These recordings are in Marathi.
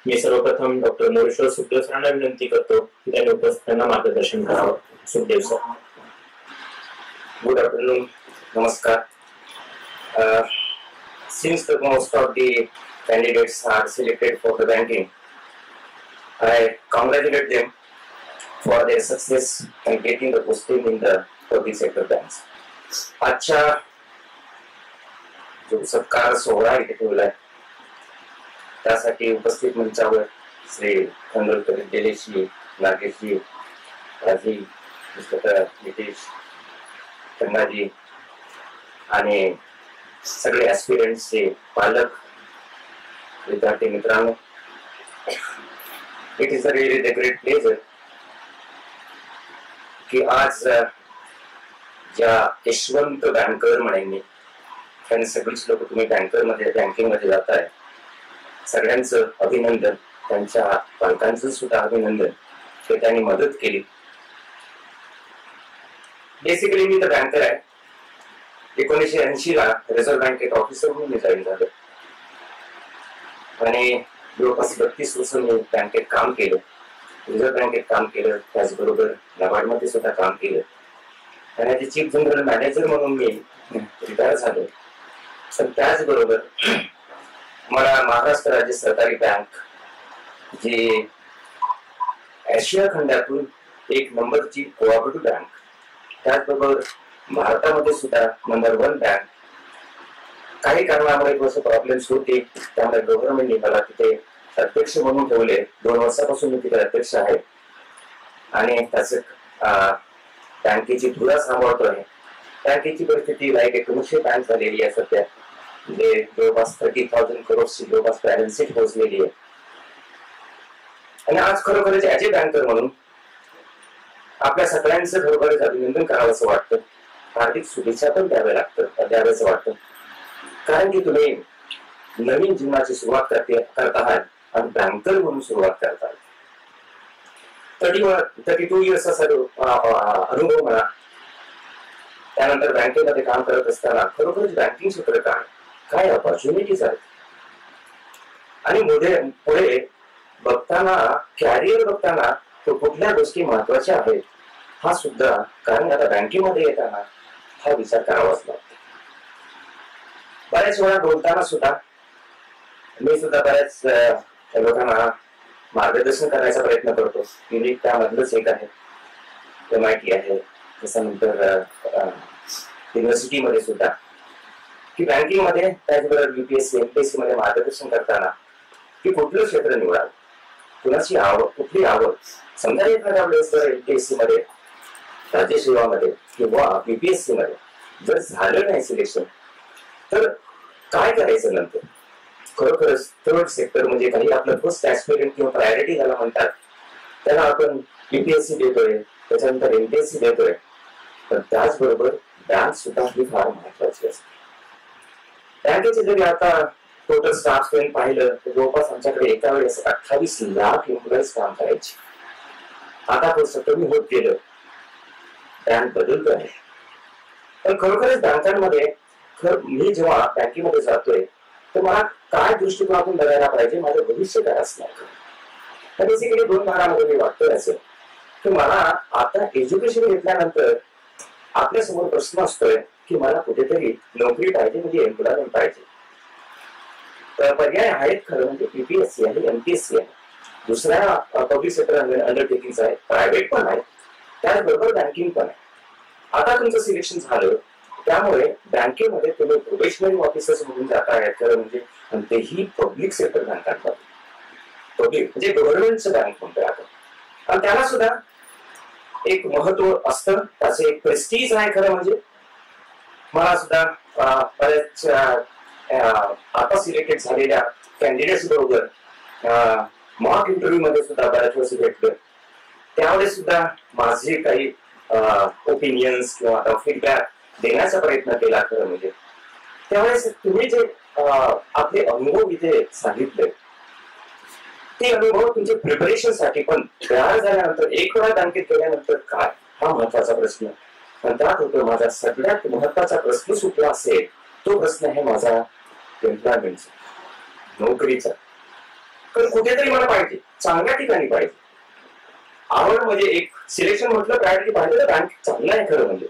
मी सर्वप्रथम डॉक्टर मोरेश्वर सुखदेव सरांना विनंती करतो की त्यांनी उपस्थितांना मार्गदर्शन करावं. सुखदेव सर. Good afternoon. नमस्कार. Since the most of the candidates are selected for the banking, I congratulate them for their success in getting the posting in the public sector banks. आजच्या जो सत्कार सोहळा इथे ठेवलाय त्यासाठी उपस्थित मंचावर श्री खंडोलकर, दिलेशजी, नागेशजी, राजी, मिस्टर नितेश, गंगाजी आणि सगळे ऍस्पिरंट्सचे पालक, विद्यार्थी मित्रांनो, it is a really great pleasure की आज ज्या यशवंत बँकर म्हणेन मी, त्यांनी सगळीच लोक तुम्ही बँकिंग मध्ये जाताय, सगळ्यांचं अभिनंदन, त्यांच्या पालकांचं सुद्धा अभिनंदन की त्यांनी मदत केली. बेसिकली मी तर बँकर आहे. 1980 ला रिझर्व्ह बँकेत ऑफिसर म्हणून मी जॉईन झालो आणि जवळपास 32 वर्ष मी बँकेत काम केलं, रिझर्व्ह बँकेत काम केलं, त्याचबरोबर नाबार्डमध्ये सुद्धा काम केलं आणि चीफ जनरल मॅनेजर म्हणून मी रिटायर झालो. पण त्याचबरोबर मला महाराष्ट्र राज्य सहकारी बँक जी आशिया खंडातून 1 नंबरची कोऑपरेटिव्ह बँक, त्याचबरोबर भारतामध्ये सुद्धा नंबर 1 बँक, काही कारणामुळे थोडेसे प्रॉब्लेम्स होते, त्यामुळे गव्हर्नमेंटने मला तिथे अध्यक्ष म्हणून ठेवले. 2 वर्षापासून मी तिथे अध्यक्ष आहे आणि त्याच बँकेची धुरा सांभाळतोय. बँकेची परिस्थिती लाईक 1900 बँक झालेली आहे सध्या, म्हणजे जवळपास 30,000 करोडची जवळपास बॅलन्स शीट पोहोचलेली आहे. आणि आज खरोखरच ॲज ए बँकर म्हणून आपल्या सगळ्यांचं खरोखरच अभिनंदन करावं असं वाटतं, हार्दिक शुभेच्छा पण द्याव्याचं वाटतं, कारण की तुम्ही नवीन जीवनाची सुरुवात करत आहात आणि बँकर म्हणून सुरुवात करत आहात. 32 इयर्सचा अनुभव म्हणा, त्यानंतर बँकेमध्ये काम करत असताना खरोखरच बँकिंग क्षेत्र काय ऑपॉर्च्युनिटीज आहेत आणि पुढे बघताना, कॅरियर बघताना तो कुठल्या गोष्टी महत्वाच्या आहेत हा सुद्धा, कारण आता बँकेमध्ये येताना हा विचार करावाच लागतो. बऱ्याच वेळा बोलताना सुद्धा मी सुद्धा बऱ्याच लोकांना मार्गदर्शन करण्याचा प्रयत्न करतो. मी त्यामधलंच एक आहे, MIT आहे, त्याच्यानंतर युनिव्हर्सिटीमध्ये सुद्धा, की बँकिंग मध्ये त्याचबरोबर UPSC MPSC मध्ये मार्गदर्शन करताना की कुठलं क्षेत्र निवडाल, कुणाची आवड, कुठली आवड. समजा एखाद्या वेळेस जर MPSC मध्ये, राज्य सेवामध्ये किंवा UPSC मध्ये जर झालं नाही सिलेक्शन, तर काय करायचं नंतर. खरोखरच थर्ड सेक्टर म्हणजे काही आपलं फर्स्ट ऍस्पिरंट किंवा प्रायोरिटी ज्याला म्हणतात, त्याला आपण UPSC देतोय, त्याच्यानंतर MPSC देतोय, पण त्याचबरोबर बँक सुद्धा ही फार महत्वाची असते. बँकेचे जरी आता टोटल स्टाफ स्ट्रेंथ पाहिलं तर जवळपास आमच्याकडे एका वेळेस 28 लाख एम्प्लॉईज काम करायचे. आता थोडंसं कमी होत गेलं, बँक बदलतो आहे. पण खरोखरच बँकांमध्ये मी जेव्हा बँकेमध्ये जातोय तर मला काय दृष्टिकोनातून बघायला पाहिजे, माझं भविष्य काय असणार. तर बेसिकली 2 भागामध्ये मी वाटतोय असेल की मला आता एज्युकेशन घेतल्यानंतर आपल्या समोर प्रश्न असतोय की मला कुठेतरी नोकरी पाहिजे, म्हणजे एम्प्लॉयमेंट पाहिजे. तर पर्याय आहेत खरं म्हणजे UPSC आहे, MPSC आहे, दुसऱ्या पब्लिक सेक्टर अंडरटेकिंग्स आहेत, प्रायव्हेट पण आहेत, त्याचबरोबर बँकिंग पण आहे. आता तुमचं सिलेक्शन झालं त्यामुळे बँकेमध्ये तुम्ही प्रोबेशनरी ऑफिसर्स म्हणून जाता आहेत खरं म्हणजे, आणि तेही पब्लिक सेक्टर बँकांमध्ये, पब्लिक म्हणजे गव्हर्नमेंटचं बँक म्हणतोय आपण. आणि त्याला सुद्धा एक महत्व असतं, त्याचं एक प्रेस्टीज आहे खरं म्हणजे. मला सुद्धा बऱ्याच आता सिलेक्टेड झालेल्या कॅन्डिडेट्स बरोबर मॉक इंटरव्ह्यू मध्ये सुद्धा बऱ्याच वर्षी भेटलं, त्यावेळेस सुद्धा माझे काही ओपिनियन्स किंवा फीडबॅक देण्याचा प्रयत्न केला खरं म्हणजे. त्यावेळेस तुम्ही जे आपले अनुभव इथे सांगितले ते अनुभव तुमच्या प्रिपरेशन साठी, पण तयार झाल्यानंतर एक वेळा बँकेत गेल्यानंतर काय, हा महत्वाचा प्रश्न. पण त्यात होतो माझा सगळ्यात महत्वाचा प्रश्न सुटला असेल तो प्रश्न आहे माझा एम्प्लॉयमेंटचा, नोकरीचा. कारण कुठेतरी मला पाहिजे, चांगल्या ठिकाणी पाहिजे. आवड म्हणजे एक सिलेक्शन म्हटलं प्रायोरिटी पाहिजे तर बँक चांगलं आहे खरं म्हणजे.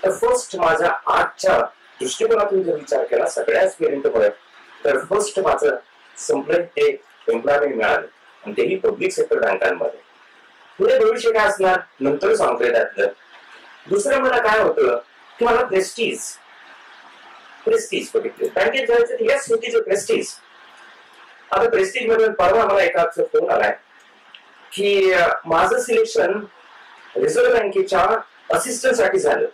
तर फर्स्ट माझ्या आजच्या दृष्टिकोनातून जर विचार केला सगळ्याच पर्यंत तर फर्स्ट माझं संपलं ते एम्प्लॉयमेंट मिळालं आणि तेही पब्लिक सेक्टर बँकांमध्ये. पुढे भविष्य काय असणार नंतर सांगतोय त्यातलं. दुसरं मला काय होतं की मला प्रेस्टीज बघितलं बँकेत जायचं याच होतीचं प्रेस्टीज. आता प्रेस्टीज मध्ये परवा मला एका फोन आलाय की माझं सिलेक्शन रिझर्व्ह बँकेच्या असिस्टंट साठी झालं,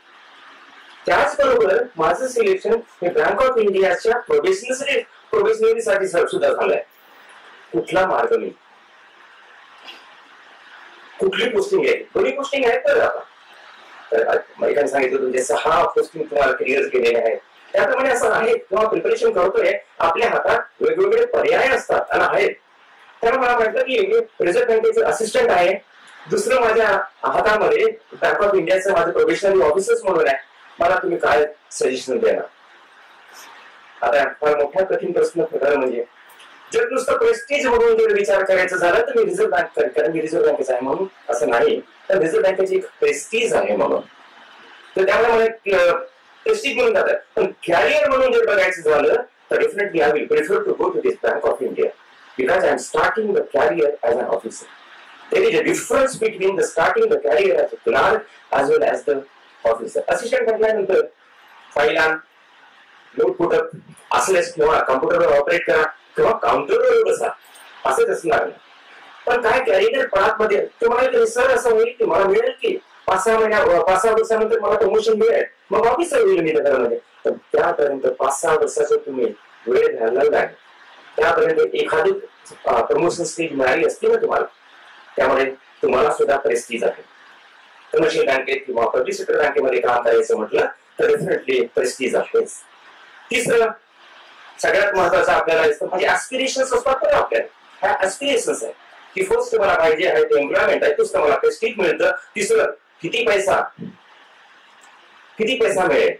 त्याचबरोबर माझं सिलेक्शन हे बँक ऑफ इंडियाच्या प्रोबेशनरी साठी सुद्धा झालंय. कुठला मार्ग नाही, कुठली पोस्टिंग आहे, दोन्ही पोस्टिंग आहेत. तर एकाने सांगितलं तुमचे 6 पोस्टिंग तुम्हाला क्लिअर केलेले आहेत. त्याप्रमाणे असं आहे किंवा प्रिपरेशन करतोय आपल्या हातात वेगवेगळे पर्याय असतात आणि आहेत. त्यामुळे मला म्हटलं की रिझर्व्ह बँकेचं असिस्टंट आहे, दुसरं माझ्या हातामध्ये बँक ऑफ इंडियाचं माझं प्रोबेशनरी ऑफिसर्स म्हणून आहे, मला तुम्ही काय सजेशन देणार. आता फार मोठा कठीण प्रश्न खरं म्हणजे जर नुसतं प्रेस्टीज म्हणून जर विचार करायचा झाला तर मी रिझर्व्ह बँक करेन, कारण मी रिझर्व्ह बँकेचा आहे म्हणून असं नाही, तर रिझर्व्ह बँकेची एक प्रेस्टीज आहे म्हणून. तर त्यामुळे मला प्रेस्टीज म्हणून जातात. पण कॅरियर म्हणून जर बघायचं झालं तर definitely I will prefer to go to this bank of India because I am starting the career as an officer. There is a difference between the starting the career as a clerk as well as the officer. Assistant म्हटल्यानंतर फाईल आण, नोट पुटअप असलेच किंवा कम्प्युटरवर ऑपरेट करा किंवा काउंटरवर बसा असंच असणार. पण काय कॅरियर पाथ मध्ये तुम्हाला सर असं होईल की मला मिळेल की 5-6 वर्षानंतर मला प्रमोशन मिळेल, मग ऑफिसर होईल मी त्यामध्ये. तर त्यापर्यंत 5-6 वर्षाचा तुम्ही वेळ घालणार नाही, त्यापर्यंत एखादी प्रमोशन स्टेज मिळाली असते ना तुम्हाला. त्यामुळे तुम्हाला सुद्धा प्रेस्टीज आहे. कमर्शियल बँकेत किंवा पब्लिक सेक्टर बँकेमध्ये काम करायचं म्हटलं तर डेफिनेटली प्रेस्टीज आहेच. तिसरं सगळ्यात महत्वाचं आपल्याला दिसतं म्हणजे ऍस्पिरेशन्स असतात तर आपल्याला. ह्या ऍस्पिरेशन्स आहे की फर्स्ट मला पाहिजे आहे ते एम्प्लॉयमेंट आहे, दुसरं मला प्रेस्टीज मिळतं, तिसरं किती पैसा मिळेल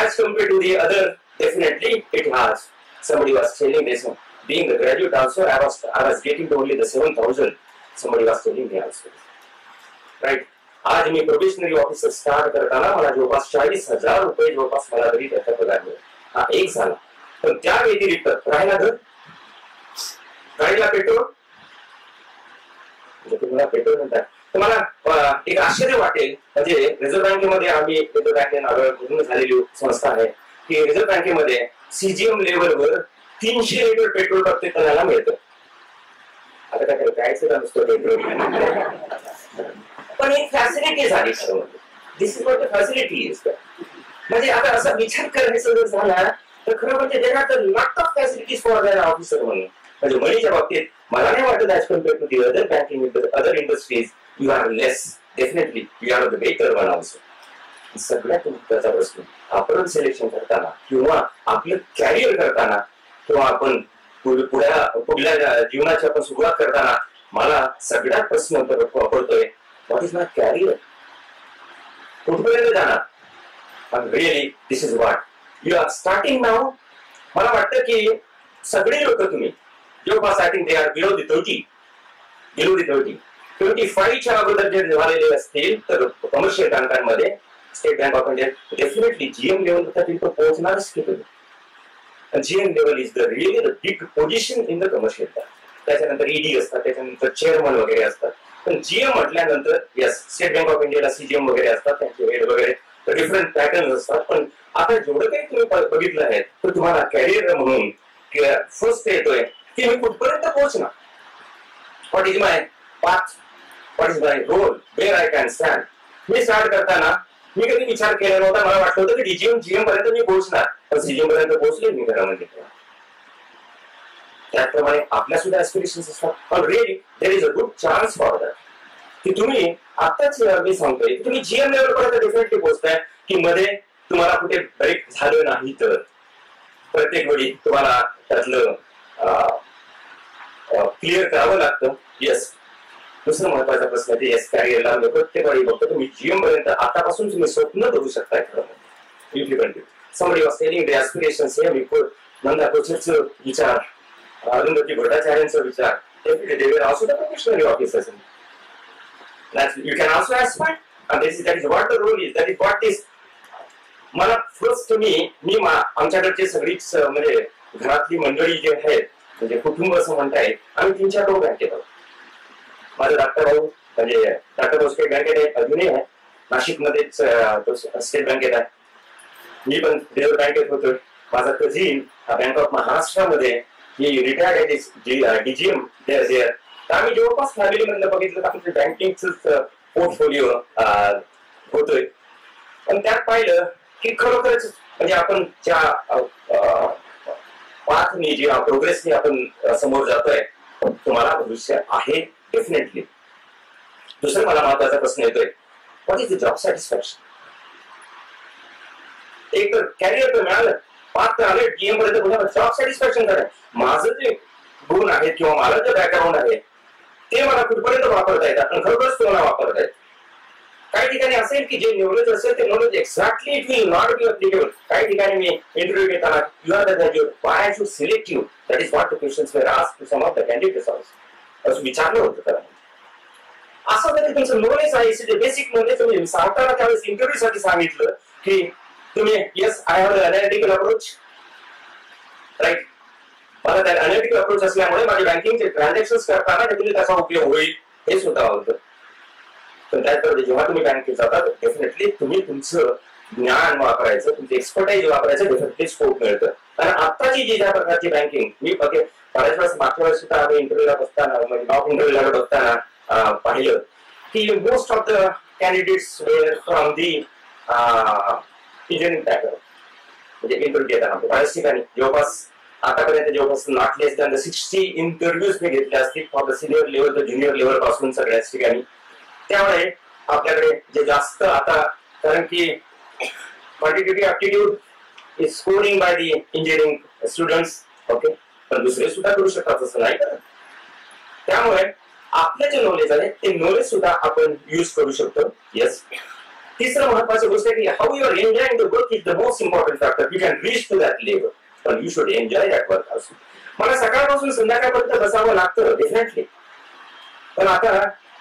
as compared to the other. Definitely it has. somebody was telling this being a graduate also I was getting to only the 7,000 somebody was telling me also right. आज मी प्रोबेशनरी ऑफिसर स्टार्ट करताना मला जवळपास 40,000 रुपये जवळपास मला तरी त्याचा पगार मिळेल. हा एक झाला. पण त्या व्यतिरिक्त राहायला घर, गाडीला पेट्रोल, तुम्हाला पेट्रोल म्हणतात. तर मला एक आश्चर्य वाटेल म्हणजे रिझर्व्ह बँकेमध्ये आम्ही रिझर्व्ह बँकेनं झालेली संस्था आहे की रिझर्व्ह बँकेमध्ये सीजीएम लेवलवर 300 लिटर पेट्रोल प्रत्येकाला मिळतं. आता काय करायचं का नुसतं पेट्रोल, पण एक फॅसिलिटी झाली. This is what the facility is. म्हणजे आता असा विचार करायचा जर झाला तर खरं म्हणजे there are lot of facilities for that officer म्हणून. म्हणजे मनीच्या बाबतीत मला नाही वाटत as compared to the other banking other industries you are less. Definitely you are the better one also. सगळ्यात महत्वाचा प्रश्न आपण सिलेक्शन करताना किंवा आपलं कॅरियर करताना किंवा आपण पुढल्या जीवनाची आपण सुरुवात करताना मला सगळ्यात प्रश्न पडतोय व्हॉट इज माय कॅरियर, कुठपर्यंत जाणार. Really this is what you are starting now. मला वाटतं की सगळे लोक तुम्ही जवळपास I think they are below the 30 25च्या अगोदर जे झालेले असतील तर कमर्शियल बँकांमध्ये State Bank of India definitely GM level तिथं पोहोचणारच की तुम्ही. GM level is the really the big position in the commercial bank. त्याच्यानंतर ईडी असतात, त्याच्यानंतर चेअरमन वगैरे असतात. पण जीएम म्हटल्यानंतर यस स्टेट बँक ऑफ इंडियाला सीजीएम वगैरे असतात, त्यांचे हेड वगैरे डिफरंट पॅटर्न असतात. पण आता जेवढं काही तुम्ही बघितलं आहे तर तुम्हाला कॅरियर म्हणून फर्स्ट येतोय की मी कुठपर्यंत पोहोचणार, what is my path, what is my role, where I can stand. मी स्टार्ट करताना मी कधी विचार केला नव्हता. मला वाटलं होतं की जीएम पर्यंत मी पोहोचणार, पण सीजीएम पर्यंत पोहोचले मी घरामध्ये. त्याप्रमाणे आपल्या सुद्धा ऍस्पिरेशन्स असतात. पण really there is a good chance for that की तुम्ही आताच मी सांगतोय की तुम्ही जीएम लेवल पर्यंत डेफिनेटली पोहोचताय की मध्ये तुम्हाला कुठे ब्रेक झालं नाही तर प्रत्येक वेळी तुम्हाला त्यातलं क्लिअर करावं लागतं. येस. दुसरा महत्वाचा प्रश्न आहे येस कॅरियरला मी प्रत्येक वेळी बघतो तुम्ही जीएम पर्यंत आतापासून तुम्ही स्वप्न करू शकताय. खरं somebody was telling the aspirations here. मी नंदा कोचरचं विचार अरुंधती भट्टाचार्यांचा विचार, they were also the professional officers. You can also aspire, and that is what the role is. That is what is. मला फर्स्ट मी आमच्याकडचे सगळीच म्हणजे घरातली मंडळी जे आहेत म्हणजे कुटुंब असं म्हणताय, आम्ही 3-4 बँकेत आहोत. माझा धाकटा भाऊ म्हणजे टाटा भाऊ स्टेट बँकेत आहे, अजूनही आहे नाशिकमध्येच स्टेट बँकेत आहे. मी पण रिझर्व्ह बँकेत होतो. माझा कझिन बँक ऑफ महाराष्ट्रामध्ये ही रिटायर्ड आहे डीजीएम. तर आम्ही जवळपास फॅमिलीमधलं बघितलं तर आमचं बँकिंगच पोर्टफोलिओ होतोय. पण त्यात पाहिलं की खरोखरच म्हणजे आपण ज्या पाथनी जी प्रोग्रेसनी आपण समोर जातोय तुम्हाला भविष्य आहे डेफिनेटली. दुसरा मला महत्वाचा प्रश्न येतोय, what is the job satisfaction. एक तर कॅरियर तर मिळालं, पाथ तर आले टीएम पर्यंत, जॉब सॅटिस्फॅक्शन काय, माझं जे गुण आहेत किंवा मला जे बॅकग्राऊंड आहे ते मला कुठपर्यंत वापरता येतात आणि खरोखरच तुम्हाला वापरता येत. काही ठिकाणी असेल की जे नॉलेज असेल ते knowledge exactly it will not be applicable. काही ठिकाणी मी इंटरव्ह्यू घेताना you are the graduate, why I should select you, that is what the questions were asked to some of the candidates also. असं विचारलं होतं त्याला. असं तरी तुमचं नॉलेज आहे, बेसिक नॉलेज तुम्ही सांगताना त्यावेळेस इंटरव्ह्यू साठी सांगितलं की तुम्ही yes I have analytical approach, right. मला त्या अनालिटिकल अप्रोच असल्यामुळे माझे बँकिंगचे ट्रान्झॅक्शन करताना त्याचा उपयोग होईल हे सुद्धा होतं. पण त्याचबरोबर जेव्हा तुम्ही बँकेत जाता डेफिनेटली तुम्ही तुमचं ज्ञान वापरायचं, तुमचं एक्सपर्टाईज वापरायचं, डेफिनेटली स्कोप मिळतं. कारण आत्ताची जी ज्या प्रकारची बँकिंग मी बघे बऱ्याच वेळेस मागच्या वेळेस सुद्धा आम्ही इंटरव्ह्यूला बसताना म्हणजे मॉक इंटरव्ह्यूला बघताना पाहिलं की most of the candidates were from the engineering background. म्हणजे इंटरव्ह्यू घेताना बऱ्याच ठिकाणी जवळपास आतापर्यंत जवळपास नॉट लेस दॅन 60 इंटरव्ह्यूज मी घेतले असतील फॉर द सिनियर लेवल तर ज्युनियर लेवल पासून सगळ्याच ठिकाणी. त्यामुळे आपल्याकडे जे जास्त आता कारण की quantitative aptitude is scoring by the engineering students, okay, पण दुसरे सुद्धा करू शकतात असं नाही करत. त्यामुळे आपलं जे नॉलेज आहे ते नॉलेज सुद्धा आपण युज करू शकतो. येस. तिसरं महत्वाची गोष्ट आहे की how you are enjoying the work is the most important factor. You can reach to that level पण you should enjoy that work also. मला सकाळपासून संध्याकाळपर्यंत बसावं लागतं डेफिनेटली, पण आता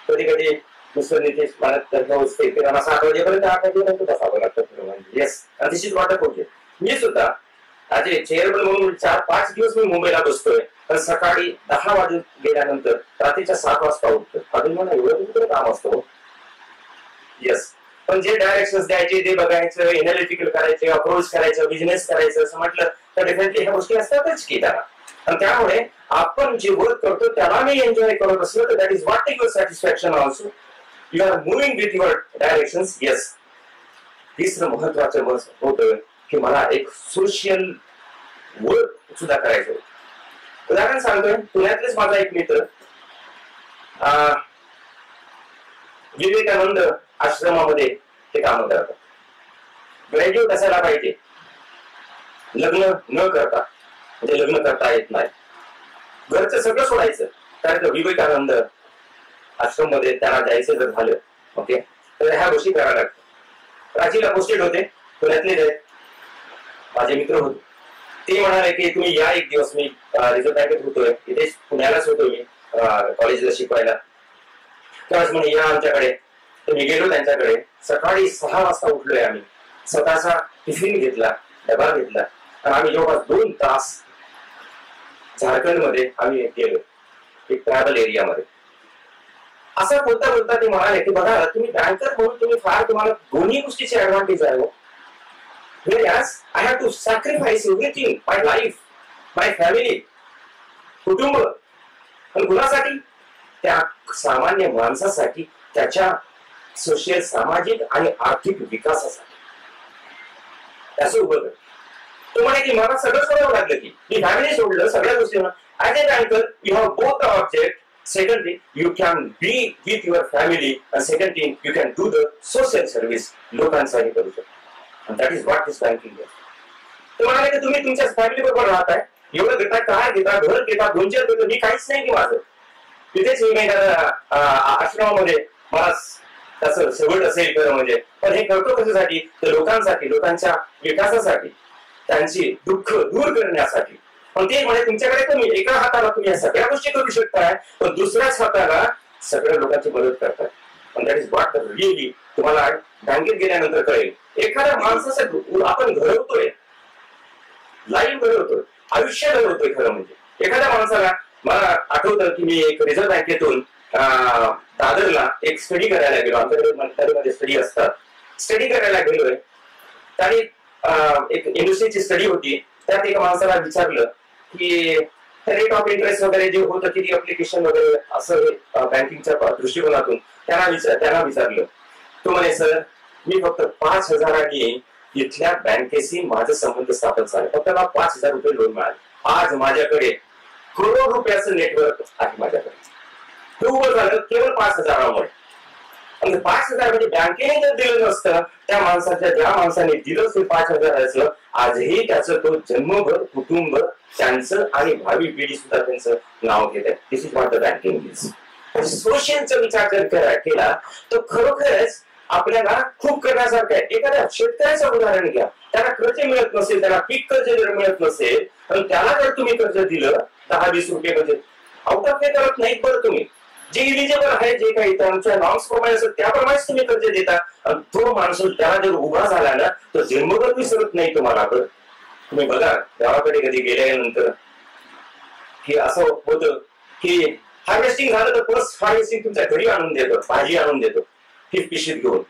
कधी कधी मिस्टर नितेश मला 7 वाजेपर्यंत 8 वाजेपर्यंत बसावं लागतं. येस, आणि दिस इज वॉट अ प्रोजेक्ट. मी सुद्धा आज चेअरमन म्हणून 4-5 दिवस मी मुंबईला बसतोय, पण सकाळी 10 वाजून गेल्यानंतर रात्रीच्या 7 वाजता उठतो. अजून मला एवढं काम असतं. येस, पण जे डायरेक्शन द्यायचे ते बघायचं, एनालिटिकल करायचे, अप्रोच करायचं, बिझनेस करायचं असं म्हटलं तर डेफिनेटली ह्या गोष्टी असतातच की त्याला. आणि त्यामुळे आपण जे वर्क करतो त्याला मी एन्जॉय करत असलो तर that is what your satisfaction also. You are moving with your directions. Yes. तिसरं महत्वाचं होतं की मला एक सोशल वर्क सुद्धा करायचं होतं. उदाहरण सांगतोय, पुण्यातलेच माझा एक मित्र विवेकानंद आश्रमामध्ये ते काम करतात. ग्रॅज्युएट असायला पाहिजे, लग्न न करता म्हणजे लग्न करता येत नाही, घरचं सगळं सोडायचं, तर विवेकानंद आश्रम मध्ये त्यांना जायचं जर झालं ओके तर ह्या गोष्टी कराव्या लागतात. रांचीला पोस्टेड होते, पुण्यातले माझे मित्र होते. ते म्हणाले की तुम्ही या एक दिवस. मी रिझर्व्ह बँकेत होतोय, इथेच पुण्यालाच होतो मी कॉलेजला शिकवायला. तेव्हाच म्हणे या आमच्याकडे. तर मी गेलो त्यांच्याकडे. सकाळी 6 वाजता उठलोय आम्ही. स्वतःचा टिफिन घेतला, डबा घेतला आणि आम्ही जवळपास 2 तास झारखंडमध्ये आम्ही गेलो एक ट्रॅव्हल एरियामध्ये. असं बोलता बोलता ते म्हणाले की बघा तुम्ही बँकर म्हणून तुम्ही फार तुम्हाला दोन्ही गोष्टीची ऍडव्हान्टेज आहे. Whereas I have to sacrifice everything, my life, my family, कुटुंब. पण कुणासाठी? त्या सामान्य माणसासाठी, त्याच्या सोशल सामाजिक आणि आर्थिक विकासासाठी. त्याचं उभं तो म्हणे की मला सगळं सोडावं लागलं की मी फॅमिली सोडलं सगळ्या गोष्टी. As a banker you have both the object. Second thing, you can be with your family, and second thing, you can do the social service. लोकांसाठी करू शकतो. And that is what is banking is. ते म्हणाले की तुम्ही तुमच्या फॅमिली बरोबर राहताय, एवढं घेता, कार घेता, घर घेता, 2-4 घेता, मी काहीच नाही की माझं. तिथेच मी आश्रमामध्ये मला त्याचं सवड असेल खरं म्हणजे, पण हे करतो कशासाठी तर लोकांसाठी, लोकांच्या विकासासाठी, त्यांची दुःख दूर करण्यासाठी. पण ते म्हणजे तुमच्याकडे कमी, एका हाताला तुम्ही या सगळ्या गोष्टी करू शकताय, पण दुसऱ्याच हाताला सगळ्या लोकांची मदत करताय. पण दॅट इज व्हॉट रिअली तुम्हाला बँकेत गेल्यानंतर कळेल. एखाद्या माणसाचं आपण घडवतोय, लाईव्ह घडवतोय, आयुष्य घडवतोय. खरं म्हणजे एखाद्या माणसाला, मला आठवतं की मी एक रिझर्व्ह बँकेतून दादरला एक स्टडी करायला गेलो. आमच्याकडे स्टडी असतात. स्टडी करायला गेलोय आणि एक इंडस्ट्रीची स्टडी होती. त्यात एका माणसाला विचारलं की रेट ऑफ इंटरेस्ट वगैरे जे होतं किती अप्लिकेशन वगैरे असं बँकिंगच्या दृष्टिकोनातून त्यांना विचारलं. तो म्हणे, सर मी फक्त 5,000 इथल्या बँकेशी माझं संबंध स्थापन झाले, फक्त मला 5,000 रुपये लोन मिळाले. आज माझ्याकडे करोड रुपयाचं नेटवर्क आहे. माझ्याकडे हे उभं झालं केवळ 5,000मुळे. आणि 5,000 म्हणजे बँकेने जर दिलं नसतं, त्या माणसाच्या, ज्या माणसाने दिलं ते 5,000 आजही त्याचं तो जन्मभर कुटुंब त्यांचं आणि भावी पिढी सुद्धा त्यांचं नाव घेत आहे. This is what the banking is. सोशलचा विचार जर केला तर खरोखरच आपल्याला खूप करण्यासारखं आहे. एखाद्या शेतकऱ्याचं उदाहरण घ्या. त्याला कर्ज मिळत नसेल, त्याला पीक कर्ज जर मिळत नसेल, तर त्याला जर तुम्ही कर्ज दिलं 10-20 रुपये म्हणजे आउट ऑफ पे करत नाहीत बरं तुम्ही. जे इलिजिबल आहे, जे काही त्यांच्या नॉर्म्स प्रमाणे असतात त्याप्रमाणेच तुम्ही कर्ज देता. तो माणूस त्याला जर उभा झाला ना तर जन्मभर विसरत नाही तुम्हाला. तर तुम्ही बघा गावाकडे कधी गेल्यानंतर की असं होतं की हार्वेस्टिंग झालं तर पोस्ट हार्वेस्टिंग तुमच्या घरी आणून देतो, भाजी आणून देतो पिशवीत घेऊन.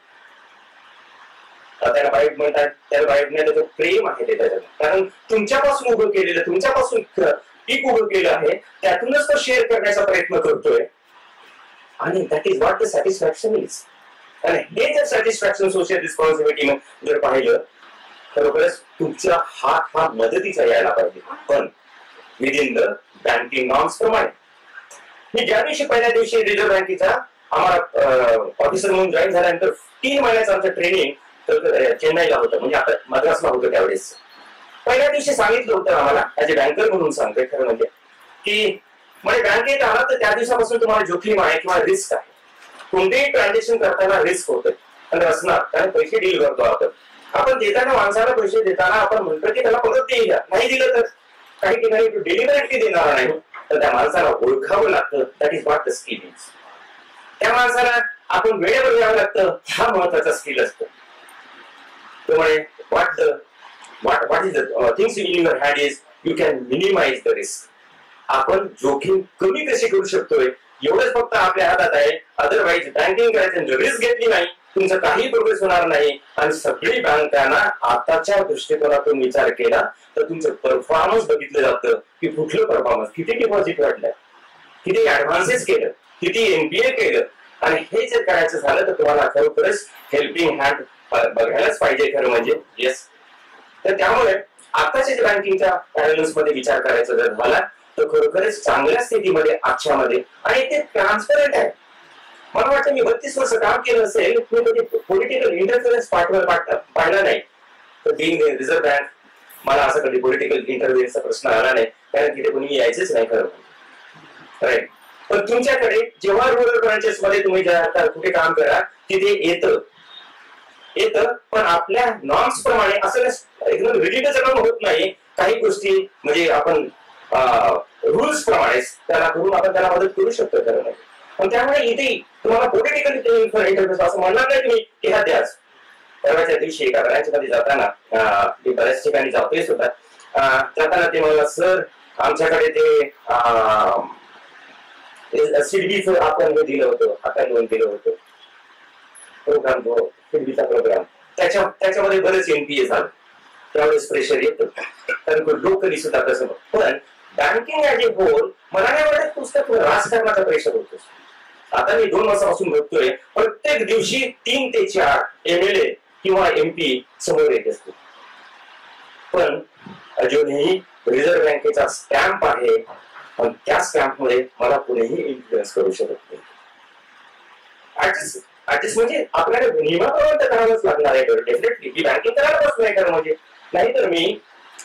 त्याला बाईट म्हणतात, त्याला बाईट नाही, त्याचं प्रेम आहे ते त्याच्यात. कारण तुमच्यापासून उभं केलेलं, तुमच्यापासून पीक उभं केलं आहे, त्यातूनच तो शेअर करण्याचा प्रयत्न करतोय. आणि that is what the satisfaction is. आणि हे जर सॅटिस्फॅक्शन सोशल रिस्पॉन्सिबिलिटी जर पाहिलं, खरोखरच तुमचा हात हा मदतीचा यायला पाहिजे, पण विदिन द बँकिंग नॉर्म्स प्रमाणे. मी ज्या दिवशी पहिल्या दिवशी रिझर्व्ह बँकेचा आम्हाला ऑफिसर म्हणून जॉईन झाल्यानंतर 3 महिन्याचं आमचं ट्रेनिंग चेन्नईला होतं, म्हणजे आता मद्रासला होतं त्यावेळेस. पहिल्या दिवशी सांगितलं होतं आम्हाला, ऍज अ बँकर म्हणून सांगतोय खरं म्हणजे, की म्हणजे बँकेत आला तर त्या दिवसापासून तुम्हाला जोखीम आहे किंवा रिस्क आहे. कोणतेही ट्रान्झॅक्शन करताना रिस्क होतं आणि असणार, कारण पैसे डील करतो आपण. आपण देताना, माणसाला पैसे देताना आपण म्हणतो की त्याला परत देईल, नाही दिलं तर काही ठिकाणी डिलिव्हरी देणार नाही, तर त्या माणसाला ओळखावं लागतं. That is what the skill is. त्या माणसाला आपण वेळेवर यावं लागतं, हा महत्वाचा स्किल असतो. त्यामुळे what is the things in your hand is you can minimize the risk. आपण जोखीम कमी कशी करू शकतोय एवढंच फक्त आपल्या हातात आहे. अदरवाईज बँकिंग करायचं, रिस्क घेतली नाही तुमचं काही प्रोग्रेस होणार नाही. आणि सगळी बँकांना आताच्या दृष्टिकोनातून विचार केला तर तुमचं परफॉर्मन्स बघितलं जातं की कुठलं परफॉर्मन्स, किती डिपॉझिट वाढलं, किती ऍडव्हान्सेस केलं, किती एनपीए केलं. आणि हे जर करायचं झालं तर तुम्हाला खरोखरच हेल्पिंग हँड बघायलाच पाहिजे खरं म्हणजे. येस, तर त्यामुळे आताच्या बँकिंगच्या पॅरलन्स मध्ये विचार करायचा जर झाला तर खरोखरच चांगल्या स्थितीमध्ये आजच्या मध्ये, आणि ते ट्रान्सपरंट आहे. मला वाटतं मी 32 वर्ष काम केलं असेल, मी कधी पॉलिटिकल इंटरफिरन्स पाहिला नाही. तर बिंग रिझर्व्ह बँक मला असं कधी पॉलिटिकल इंटरव्ह्यूचा प्रश्न आला नाही, कारण तिथे कोणी यायचंच नाही खरं. राईट. पण तुमच्याकडे जेव्हा रुरल ब्रांचेस मध्ये तुम्ही कुठे काम करा तिथे येतं, पण आपल्या नॉर्म्स प्रमाणे असं एकदम रिजिडच होत नाही. काही गोष्टी म्हणजे आपण रूल्स प्रमाणे त्याला करून आपण त्याला मदत करू शकतो खरं नाही. पण त्यामुळे इथे तुम्हाला पॉलिटिकल इंटरव्ह्यू असं म्हणणार नाही तुम्ही की ह्या द्याच. परवाच्या दिवशी एका ब्रँचमध्ये जाताना, मी बऱ्याच ठिकाणी जातोय सुद्धा, जाताना ते मला, सर आमच्याकडे ते सिडबीचं आपण दिलं होतं, आता लोन दिलं होतं प्रोग्राम, जो सिडबीचा प्रोग्राम, त्याच्यामध्ये बरेच एनपीए झालं. त्यावेळेस प्रेशर येतं, कारण लोकली सुद्धा तसं. पण बँकिंग ऍज ए होल मला नाही वाटत पुस्तक राजकारणाचा प्रेशर होतो. आता मी 2 वर्षापासून बघतोय प्रत्येक दिवशी 3 ते 4 MLA किंवा MP समोर येत असतो. पण अजूनही रिझर्व्ह बँकेचा स्टॅम्प आहे, पण त्या स्टॅम्पमुळे मला कुणीही इन्फ्लुएन्स करू शकत नाही. ऍटलिस्ट म्हणजे आपल्याला नियमाप्रमाणे करावंच लागणार आहे डेफिनेटली, की बँकिंग करायला बसलो आहे खरं म्हणजे. नाहीतर मी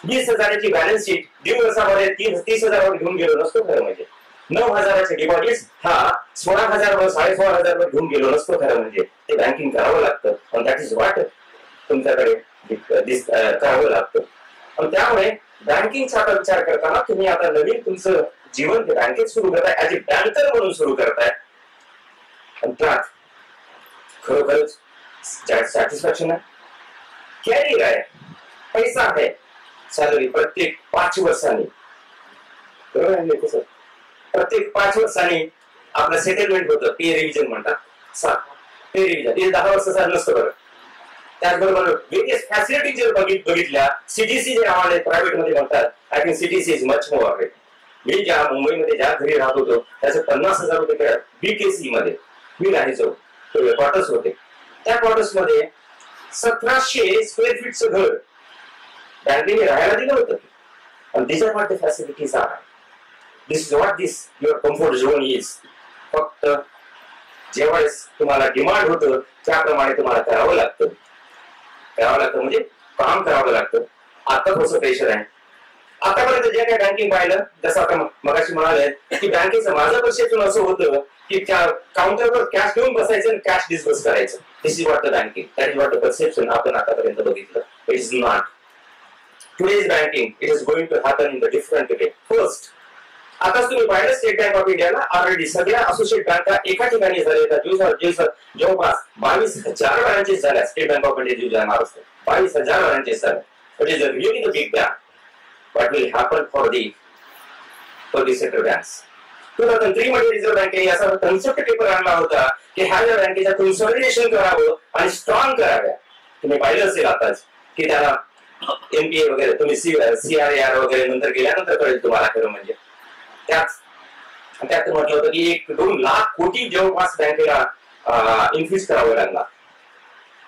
20,000ची बॅलन्स शीट 1.5 वर्षामध्ये 30,000 वर घेऊन गेलो नसतो खरं म्हणजे. 9,000चे डिपॉझिट हा 16,000 वर 16,500 वर घेऊन गेलो नसतो खरं म्हणजे. ते बँकिंग करावं लागतं, पण दॅट इज व्हॉट तुमच्याकडे करावं लागतं. पण त्यामुळे बँकिंगचा आता विचार करताना तुम्ही आता नवीन तुमचं जीवन बँकेत सुरू करताय, ऍज अ बँकर म्हणून सुरू करताय. आणि त्यात खरोखरच सॅटिस्फॅक्शन आहे, कॅरियर आहे, पैसा आहे, सॅलरी प्रत्येक 5 वर्षांनी, बरोबर आहे सर, प्रत्येक 5 वर्षांनी आपलं सेटलमेंट होतं, पे रिव्हिजन म्हणतात. पे रिव्हिजन हे 10 वर्षाचा नसतं बरं. त्याचबरोबर वेरियस फॅसिलिटी जर बघितल्या, सीटीसी जे आम्हाला प्रायव्हेट मध्ये म्हणतात, I think CTC is much more. मी ज्या मुंबईमध्ये ज्या घरी राहत होतो त्याचं 50,000 रुपये बीकेसी मध्ये मी राहायचो, क्वार्टर्स होते. त्या क्वार्टर्स मध्ये 1700 स्क्वेअर फीटचं घर बँकेने राहायला दिलं होतं. आणि this are the facilities are. This is what this your comfort zone is. फक्त जेव्हाच तुम्हाला डिमांड होतं त्याप्रमाणे तुम्हाला करावं लागतं. म्हणजे काम करावं लागतं. आता थोडंसं प्रेशर आहे. आतापर्यंत जे काय बँकिंग पाहिलं, जसं आता मगाशी म्हणाले की बँकेचं माझं परसेप्शन असं होतं की त्या काउंटरवर कॅश घेऊन बसायचं आणि कॅश डिस्बर्स करायचं. This is what the banking, that is what the perception आपण आतापर्यंत बघितलं. It is not. Today's banking it is going to happen in the different way. First, आताच तुम्ही पाहिलं स्टेट बँक ऑफ इंडियाला ऑलरेडी सगळ्या असोसिएट बँका एका ठिकाणी झाल्या. जवळपास 22,000 ब्रांचेस झाल्या State Bank of India Maharashtra. 22,000 branches झाल्या. It is really the big bank. What will happen for the public sector banks? 2003 मध्ये रिझर्व्ह बँकेने असा कन्सेप्ट पेपर आणला होता की ह्या ज्या बँकेचं कन्सॉलिडेशन करावं आणि स्ट्रॉंग कराव्या. तुम्ही पाहिलं असेल आताच की त्याला एनपीए वगैरे, तुम्ही सीआरआर वगैरे नंतर गेल्यानंतर कळेल तुम्हाला. खरं म्हणजे त्यात म्हटलं होतं की 1-2 लाख कोटी जवळपास बँकेला इन्फ्यूज करावं लागणार.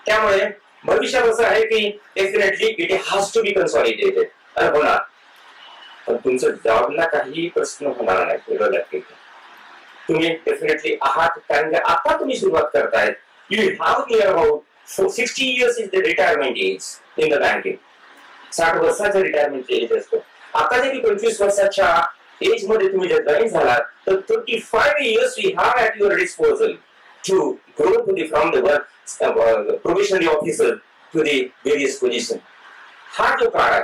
त्यामुळे भविष्यात असं आहे की definitely it has to be consolidated. होणार, पण तुमचं जॉबला काही प्रश्न होणार नाही. तुम्ही डेफिनेटली आहात, कारण आता तुम्ही सुरुवात करतायत. You have near about 60 years is the retirement as in the banking. 60 वर्षाचं रिटायरमेंट एज असतो. आता जरी 25 वर्षाच्या एज मध्ये तुम्ही जर जॉईन झालात तर 35 years you have at your disposal to grow to the from the probationary officer to the various position. हा जो काळ आहे,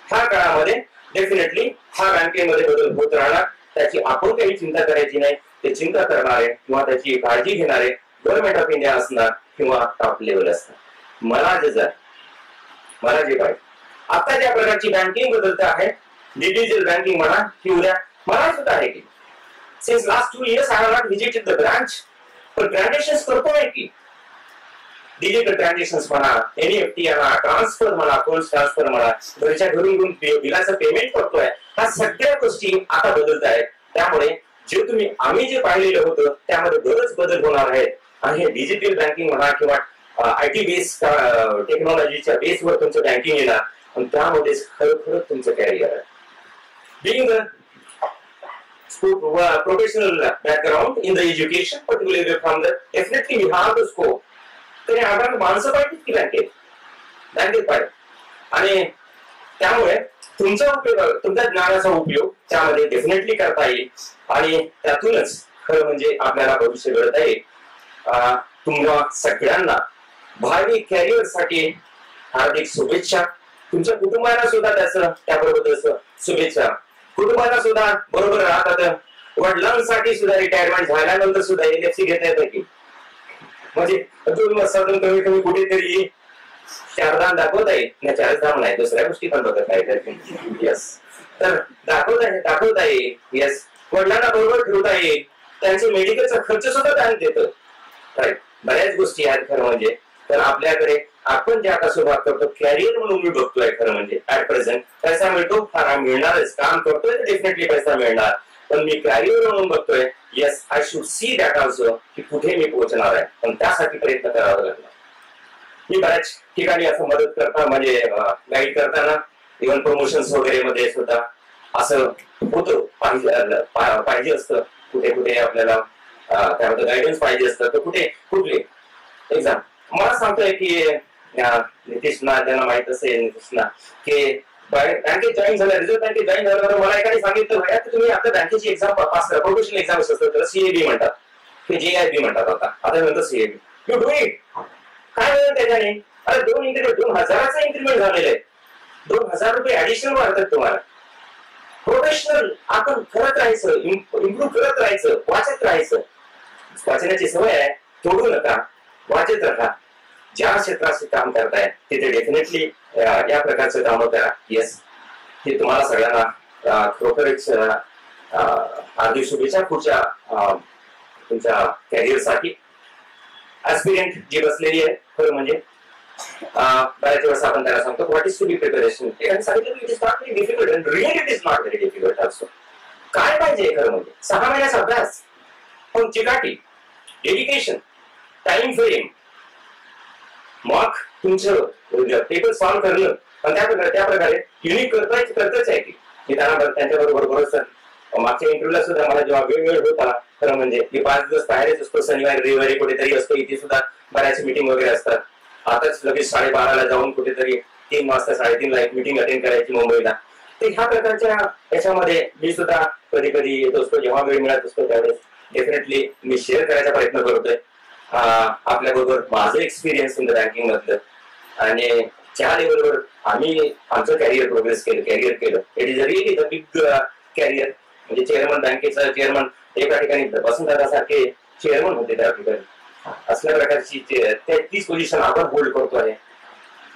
ह्या काळामध्ये डेफिनेटली हा बँकेमध्ये बदल होत राहणार. त्याची आपण काही चिंता करायची नाही. ते चिंता करणारे किंवा त्याची काळजी घेणारे गव्हर्नमेंट ऑफ इंडिया असणार किंवा टॉप लेवल असणार. मला जे पाहिजे आता ज्या प्रकारची बँकिंग बदलत आहे, डिजिटल बँकिंग म्हणा की उद्या मला सुद्धा आहे की since last 2 years I have not visited the branch, पण ट्रान्झॅक्शन करतोय की डिजिटल ट्रान्झॅक्शन्स म्हणा, एनईएफटी म्हणा, ट्रान्सफर म्हणा, फंड ट्रान्सफर म्हणा, घरच्या घरून बिलाचं पेमेंट करतोय. ह्या सगळ्या गोष्टी आता बदलत आहेत. त्यामुळे जे आम्ही जे पाहिलेलं होतं त्यामध्ये बरेच बदल होणार आहेत. आणि हे डिजिटल बँकिंग म्हणा किंवा आयटी बेस टेक्नॉलॉजीच्या बेसवर तुमचं बँकिंग येणार आणि त्यामध्ये खरोखर तुमचं कॅरियर आहे. Being professional background in the education particularly from the definitely we have the scope. तरी आपण माणसं पाहिजे की बँकेत पाहिजे. आणि त्यामुळे तुमचा उपयोग, तुमच्या ज्ञानाचा उपयोग त्यामध्ये डेफिनेटली करता येईल. आणि त्यातूनच खरं म्हणजे आपल्याला भविष्य घडता येईल. तुम्हा सगळ्यांना भावी कॅरियर साठी हार्दिक शुभेच्छा. तुमच्या कुटुंबाला सुद्धा त्याबरोबर शुभेच्छा. कुटुंबाला सुद्धा बरोबर राहतात. वडिलांसाठी सुद्धा रिटायरमेंट झाल्यानंतर सुद्धा एलएफसी घेता येतं की, म्हणजे 2 वर्षातून कमी कमी कुठेतरी 4 दाम दाखवता येईल. नाही 4 दाम नाही, दुसऱ्या गोष्टी पण बघत नाही. येस, तर दाखवता येईल. येस, वडिलांना बरोबर ठेवता येईल. त्यांचे मेडिकलचा खर्च सुद्धा बँक देतं. राईट, बऱ्याच गोष्टी आहेत खरं म्हणजे. तर आपल्याकडे आपण जे आता सुरुवात करतो कॅरियर म्हणून मी बघतोय खरं म्हणजे ऍट प्रेझेंट पैसा मिळतो, फार मिळणारच. काम करतोय तर डेफिनेटली पैसा मिळणार, पण मी कॅरियर म्हणून बघतोय. Yes, I should see that also की कुठे मी पोहोचणार आहे, पण त्यासाठी प्रयत्न करावा लागणार. मी बऱ्याच ठिकाणी असं मदत करता म्हणजे गाईड करताना इव्हन प्रमोशन्स वगैरे मध्ये सुद्धा असं होतं. पाहिजे असतं कुठे कुठे आपल्याला त्याबद्दल गायडन्स पाहिजे असतं. तर कुठले एक्झाम मला सांगतोय की नितीशना, ज्यांना माहित असेल नितीशना, की बँकेत जॉईन झालं, रिझर्व्ह बँकेत जॉईन झाल्यावर मला एकाने सांगितलं की तुम्ही आता बँकेची एक्झाम पास करा. प्रोफेशनल एक्झाम असतात त्याला सीएबी म्हणतात, की जेआयबी म्हणतात आता नंतर सीएबी. You do it. काय मिळेल त्याच्याने? अरे 2 इन्क्रीमेंट, 2000चा इन्क्रीमेंट झालेला आहे. 2,000 रुपये ऍडिशनल वाढतात तुम्हाला. प्रोफेशनल आपण करत राहायचं, इम्प्रूव्ह करत राहायचं, वाचत राहायचं. वाचण्याची सवय आहे, तोडू नका, वाचत राहा. ज्या क्षेत्रात काम करताय तिथे डेफिनेटली या प्रकारचं काम करा. येस, हे तुम्हाला सगळ्यांना खरोखरच हार्दिक शुभेच्छा पुढच्या तुमच्या कॅरियरसाठी. ऍस्पिरंट जी बसलेली आहे, खरं म्हणजे बऱ्याच वेळेस आपण त्याला सांगतो what is to be preparation. एखाद्या सांगितलं it is not very difficult and really it is not very difficult also. काय पाहिजे खरं म्हणजे 6 महिन्याचा अभ्यास, पण चिकाटी, डेडिकेशन, टाइम फ्रेम, मग तुमचं पेपर सॉल्व्ह करणं. पण त्या प्रकारे युनिक करतच आहे की मी त्यांच्या बरोबर बरोबर. मागच्या इंटरव्ह्यूला सुद्धा मला जेव्हा वेळ होता खरं म्हणजे मी 5 दिवस बाहेरच असतो, शनिवारी रविवारी कुठेतरी असतो, इथे सुद्धा बऱ्याच मीटिंग वगैरे असतात. आताच लगेच 12:30ला जाऊन कुठेतरी 3 वाजता 3:30ला एक मीटिंग अटेंड करायची मुंबईला. तर ह्या प्रकारच्या याच्यामध्ये मी सुद्धा कधी कधी येत असतो, जेव्हा वेळ मिळत असतो त्यावेळेस डेफिनेटली मी शेअर करायचा प्रयत्न करतोय आपल्या बरोबर माझं एक्सपिरियन्स इन द बँकिंग मधलं, आणि ज्या लेवलवर आम्ही आमचं कॅरियर केलं. It is really the big career. म्हणजे चेअरमन, बँकेचा चेअरमन एका ठिकाणी वसंतदादासारखे चेअरमन होते त्या ठिकाणी. असल्या प्रकारची तीच पोझिशन आपण होल्ड करतो आहे.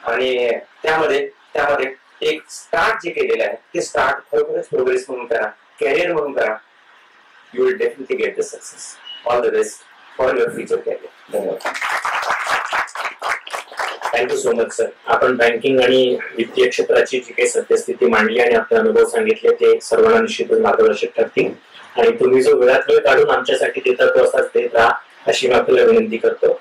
आणि त्यामध्ये एक स्टार्ट जे केलेलं आहे ते स्टार्ट खरोखरच प्रोग्रेस म्हणून करा, कॅरियर म्हणून करा. You will definitely get the success. All the best for your future career. धन्यवाद. Thank you so much sir. आपण बँकिंग आणि वित्तीय क्षेत्राची जी काही सद्यस्थिती मांडली आणि आपले अनुभव सांगितले ते सर्वांना निश्चितच मार्गदर्शक ठरतील. आणि तुम्ही जो वेळात वेळ काढून आमच्यासाठी देतात तो असाच देत राहा अशी मी आपल्याला विनंती करतो.